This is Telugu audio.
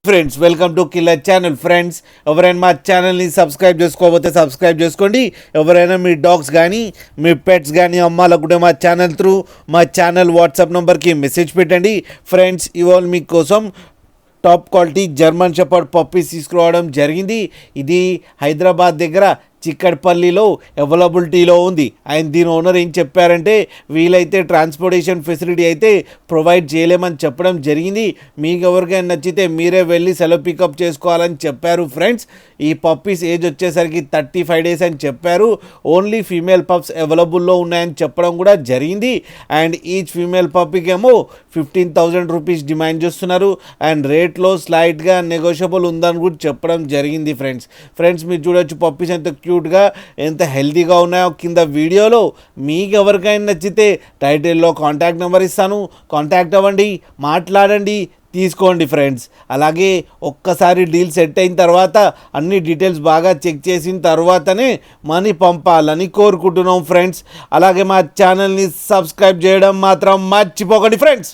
Friends welcome to killer channel. Friends ఎవరైనా మా ఛానల్ని సబ్స్క్రైబ్ చేసుకోకపోతే సబ్స్క్రైబ్ చేసుకోండి. ఎవరైనా మీ డాగ్స్ కానీ మీ పెట్స్ కానీ అమ్మాలనుకుంటే మా ఛానల్ వాట్సాప్ నెంబర్కి మెసేజ్ పెట్టండి. ఫ్రెండ్స్ ఇవాళ మీకోసం top quality German shepherd puppies తీసుకురావడం జరిగింది. ఇది హైదరాబాద్ దగ్గర చిక్కడపల్లిలో అవైలబిలిటీలో ఉంది. అండ్ దీని ఓనర్ ఏం చెప్పారంటే వీలైతే ట్రాన్స్పోర్టేషన్ ఫెసిలిటీ అయితే ప్రొవైడ్ చేయలేమని చెప్పడం జరిగింది. మీకు ఎవరికైనా నచ్చితే మీరే వెళ్ళి సెలవు పికప్ చేసుకోవాలని చెప్పారు. ఫ్రెండ్స్ ఈ పప్పీస్ ఏజ్ వచ్చేసరికి 35 డేస్ అని చెప్పారు. ఓన్లీ ఫీమేల్ పప్స్ అవైలబుల్లో ఉన్నాయని చెప్పడం కూడా జరిగింది. అండ్ ఈచ్ ఫీమేల్ పప్పీకి ఏమో 15,000 రూపీస్ డిమాండ్ చేస్తున్నారు. అండ్ రేట్లో స్లైట్గా నెగోషియబుల్ ఉందని కూడా చెప్పడం జరిగింది. ఫ్రెండ్స్ మీరు చూడొచ్చు పప్పీస్ ఎంత క్యూట్గా ఎంత హెల్తీగా ఉన్నాయో కింద వీడియోలో. మీకు ఎవరికైనా నచ్చితే టైటిల్లో కాంటాక్ట్ నెంబర్ ఇస్తాను, కాంటాక్ట్ అవ్వండి, మాట్లాడండి, తీసుకోండి. ఫ్రెండ్స్ అలాగే ఒక్కసారి డీల్ సెట్ అయిన తర్వాత అన్ని డీటెయిల్స్ బాగా చెక్ చేసిన తర్వాతనే మనీ పంపాలని కోరుకుంటున్నాం. ఫ్రెండ్స్ అలాగే మా ఛానల్ని సబ్స్క్రైబ్ చేయడం మాత్రం మర్చిపోకండి. ఫ్రెండ్స్